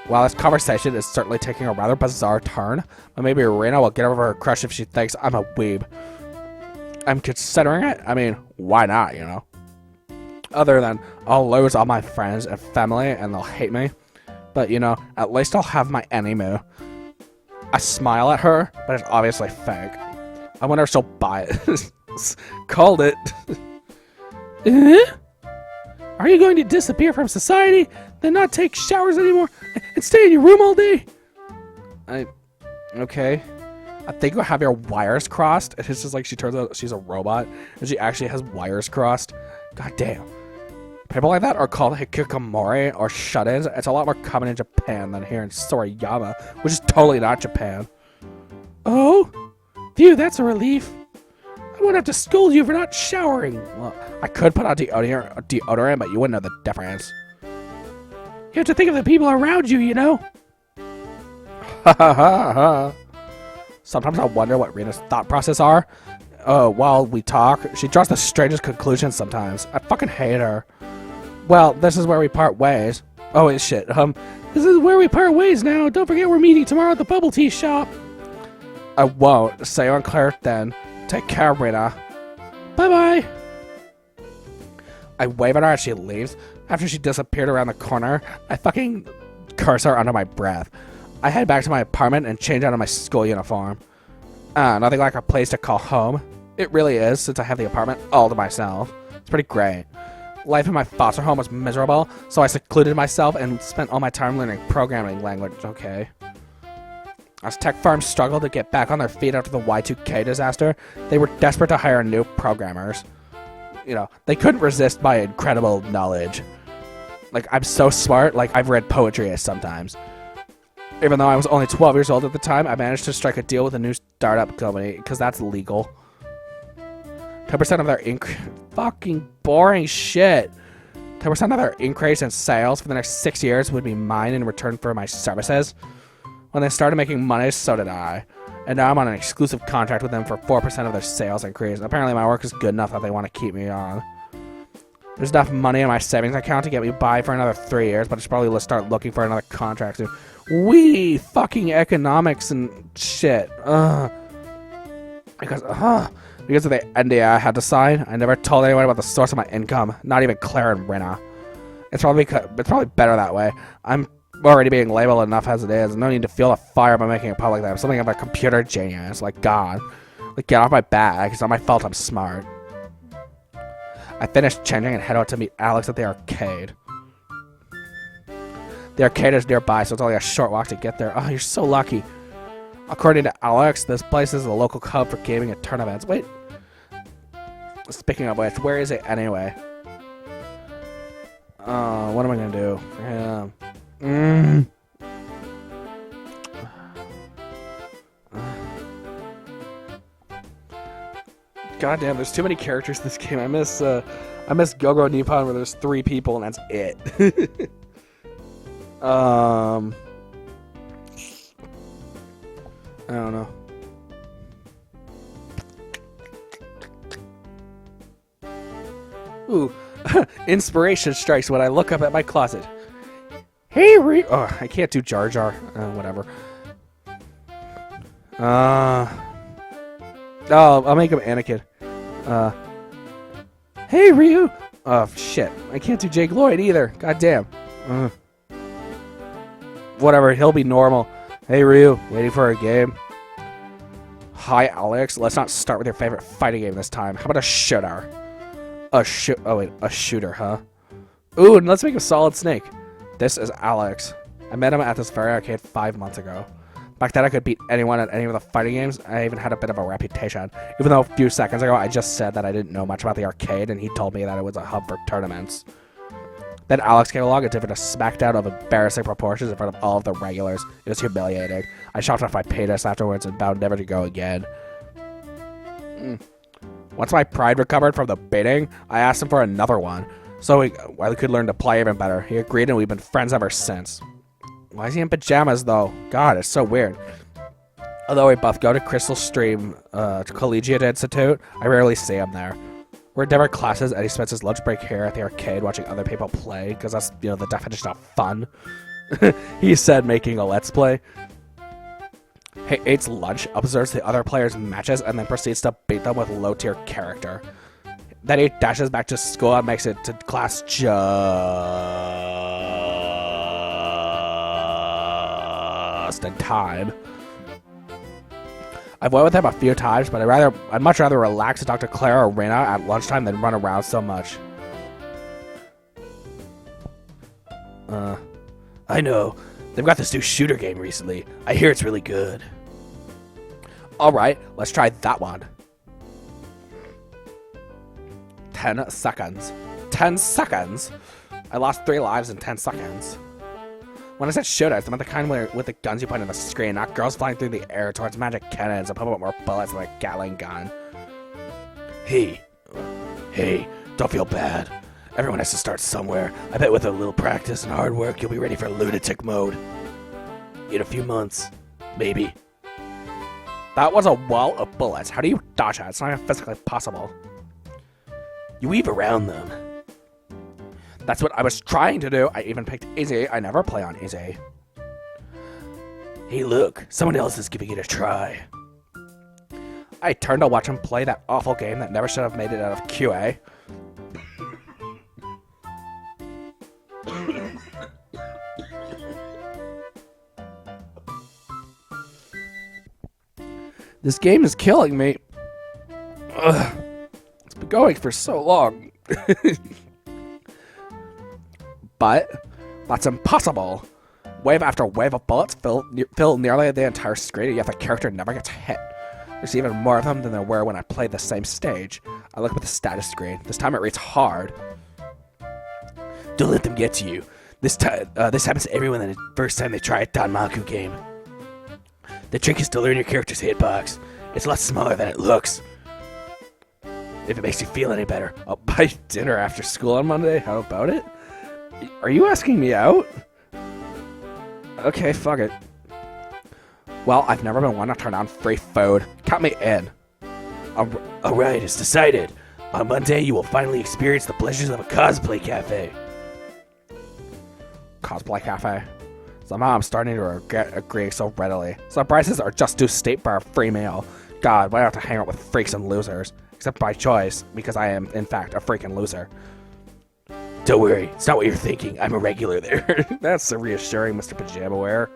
Well, this conversation is certainly taking a rather bizarre turn, but maybe Rena will get over her crush if she thinks I'm a weeb. I'm considering it. I mean, why not, you know? Other than I'll lose all my friends and family and they'll hate me. But, you know, at least I'll have my anime. I smile at her, but it's obviously fake. I wonder if she'll buy it. Called it. Are you going to disappear from society, then not take showers anymore, and stay in your room all day? Okay. I think you'll have your wires crossed. It's just like she turns out she's a robot, and she actually has wires crossed. God damn. People like that are called hikikomori or shut-ins. It's a lot more common in Japan than here in Sorayama, which is totally not Japan. Oh? Phew, that's a relief. I won't have to scold you for not showering. Well, I could put on deodorant, but you wouldn't know the difference. You have to think of the people around you, you know? Ha ha ha ha. Sometimes I wonder what Rena's thought process are. While we talk, she draws the strangest conclusions sometimes. I fucking hate her. Well, this is where we part ways. Oh, wait, shit. This is where we part ways now. Don't forget we're meeting tomorrow at the bubble tea shop. I won't. Say on Claire then. Take care, Rena. Bye-bye. I wave at her as she leaves. After she disappeared around the corner, I fucking curse her under my breath. I head back to my apartment and change out of my school uniform. Nothing like a place to call home. It really is, since I have the apartment all to myself. It's pretty great. Life in my foster home was miserable, so I secluded myself and spent all my time learning programming language. Okay. As tech firms struggled to get back on their feet after the Y2K disaster, they were desperate to hire new programmers. You know, they couldn't resist my incredible knowledge. Like, I'm so smart, like, I've read poetry sometimes. Even though I was only 12 years old at the time, I managed to strike a deal with a new startup company, because that's legal. 10% of their fucking boring shit. 10% another increase in sales for the next 6 years would be mine in return for my services. When they started making money, so did I. And now I'm on an exclusive contract with them for 4% of their sales increase. Apparently my work is good enough that they want to keep me on. There's enough money in my savings account to get me by for another 3 years, but I should probably start looking for another contract soon. Wee! Fucking economics and shit. Because of the NDA I had to sign, I never told anyone about the source of my income. Not even Claire and Rinna. It's probably better that way. I'm already being labeled enough as it is. No need to fuel the fire by making it public that I'm something of a computer genius. Like, God. Like, get off my back. It's not my fault I'm smart. I finished changing and head out to meet Alex at the arcade. The arcade is nearby, so it's only a short walk to get there. Oh, you're so lucky. According to Alex, this place is a local hub for gaming and tournaments. Wait. Speaking of which, where is it anyway? What am I gonna do? God damn, there's too many characters in this game. I miss Gogo Nippon where there's 3 people and that's it. I don't know. Ooh, inspiration strikes when I look up at my closet. Hey, oh, I can't do Jar Jar. Whatever. Oh, I'll make him Anakin. Hey, Ryu. Oh, shit. I can't do Jake Lloyd either. God damn. Whatever, he'll be normal. Hey, Ryu. Waiting for a game? Hi, Alex. Let's not start with your favorite fighting game this time. How about a shooter? A shooter, huh? Ooh, and let's make a Solid Snake. This is Alex. I met him at this very arcade 5 months ago. Back then I could beat anyone at any of the fighting games. I even had a bit of a reputation. Even though a few seconds ago I just said that I didn't know much about the arcade and he told me that it was a hub for tournaments. Then Alex came along and did a smackdown of embarrassing proportions in front of all of the regulars. It was humiliating. I chopped off my penis afterwards and vowed never to go again. Once my pride recovered from the beating, I asked him for another one, so I could learn to play even better. He agreed and we've been friends ever since. Why is he in pajamas, though? God, it's so weird. Although we both go to Crystal Stream Collegiate Institute, I rarely see him there. We're in different classes, and he spends his lunch break here at the arcade watching other people play, because that's, the definition of fun. He said making a Let's Play. He eats lunch, observes the other players' matches, and then proceeds to beat them with low-tier character. Then he dashes back to school and makes it to class just in time. I've went with him a few times, but I'd much rather relax and talk to Clara or Rena at lunchtime than run around so much. I know. They've got this new shooter game recently. I hear it's really good. Alright, let's try that one. 10 seconds. 10 seconds? I lost 3 lives in 10 seconds. When I said shootouts, I meant the kind where with the guns you point on the screen, not girls flying through the air towards magic cannons and pump up more bullets than a Gatling gun. Hey, don't feel bad. Everyone has to start somewhere. I bet with a little practice and hard work, you'll be ready for lunatic mode. In a few months. Maybe. That was a wall of bullets. How do you dodge that? It's not even physically possible. You weave around them. That's what I was trying to do. I even picked easy. I never play on easy. Hey, look. Someone else is giving it a try. I turned to watch him play that awful game that never should have made it out of QA. This game is killing me. Ugh. It's been going for so long. But that's impossible. Wave after wave of bullets fill nearly the entire screen, yet the character never gets hit. There's even more of them than there were when I played the same stage. I look up at the status screen. This time it reads hard. Don't let them get to you. This happens to everyone the first time they try a Danmaku game. The trick is to learn your character's hitbox. It's a lot smaller than it looks. If it makes you feel any better, I'll buy you dinner after school on Monday. How about it? Are you asking me out? Okay, fuck it. Well, I've never been one to turn down free food. Count me in. Alright, it's decided. On Monday, you will finally experience the pleasures of a cosplay cafe. Cosplay cafe. Somehow I'm starting to agree so readily. So prices are just too steep for a free meal. God, why do I have to hang out with freaks and losers? Except by choice, because I am, in fact, a freaking loser. Don't worry, it's not what you're thinking. I'm a regular there. That's so reassuring, Mr. Pajama Wearer.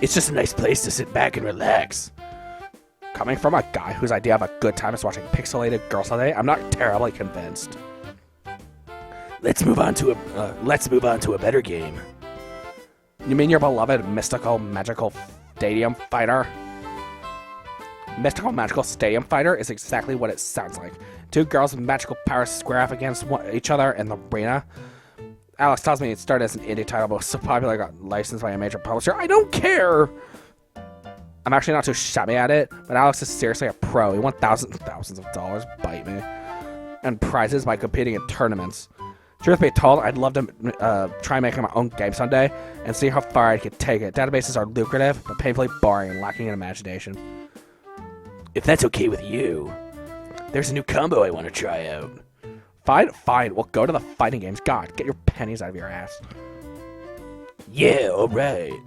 It's just a nice place to sit back and relax. Coming from a guy whose idea of a good time is watching pixelated girls all day, I'm not terribly convinced. Let's move on to a better game. You mean your beloved mystical magical stadium fighter? Mystical magical stadium fighter is exactly what it sounds like. Two girls with magical powers square off against each other in the arena. Alex tells me it started as an indie title, but was so popular it got licensed by a major publisher. I don't care! I'm actually not too shabby at it, but Alex is seriously a pro. He won thousands of dollars, bite me, and prizes by competing in tournaments. Truth be told, I'd love to try making my own game someday and see how far I could take it. Databases are lucrative, but painfully boring and lacking in imagination. If that's okay with you, there's a new combo I want to try out. Fine, we'll go to the fighting games. God, get your pennies out of your ass. Yeah, alright.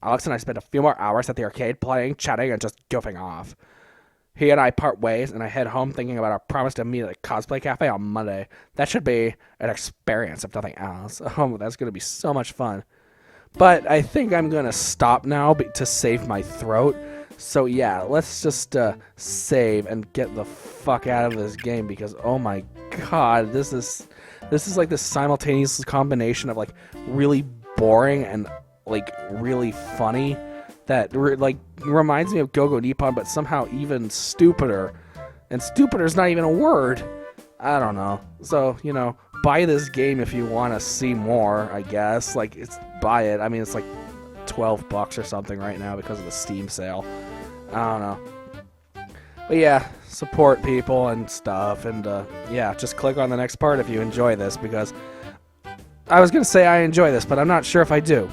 Alex and I spent a few more hours at the arcade playing, chatting, and just goofing off. He and I part ways, and I head home thinking about our promise to meet at a cosplay cafe on Monday. That should be an experience, if nothing else. Oh, that's going to be so much fun. But I think I'm going to stop now to save my throat. So yeah, let's just save and get the fuck out of this game because, oh my god, this is like this simultaneous combination of like really boring and like really funny that like reminds me of Go-Go Nippon, but somehow even stupider. And stupider is not even a word. I don't know. So, you know, buy this game if you want to see more, I guess. Like, buy it. I mean, it's like $12 or something right now because of the Steam sale. I don't know. But yeah, support people and stuff. And yeah, just click on the next part if you enjoy this because I was going to say I enjoy this, but I'm not sure if I do.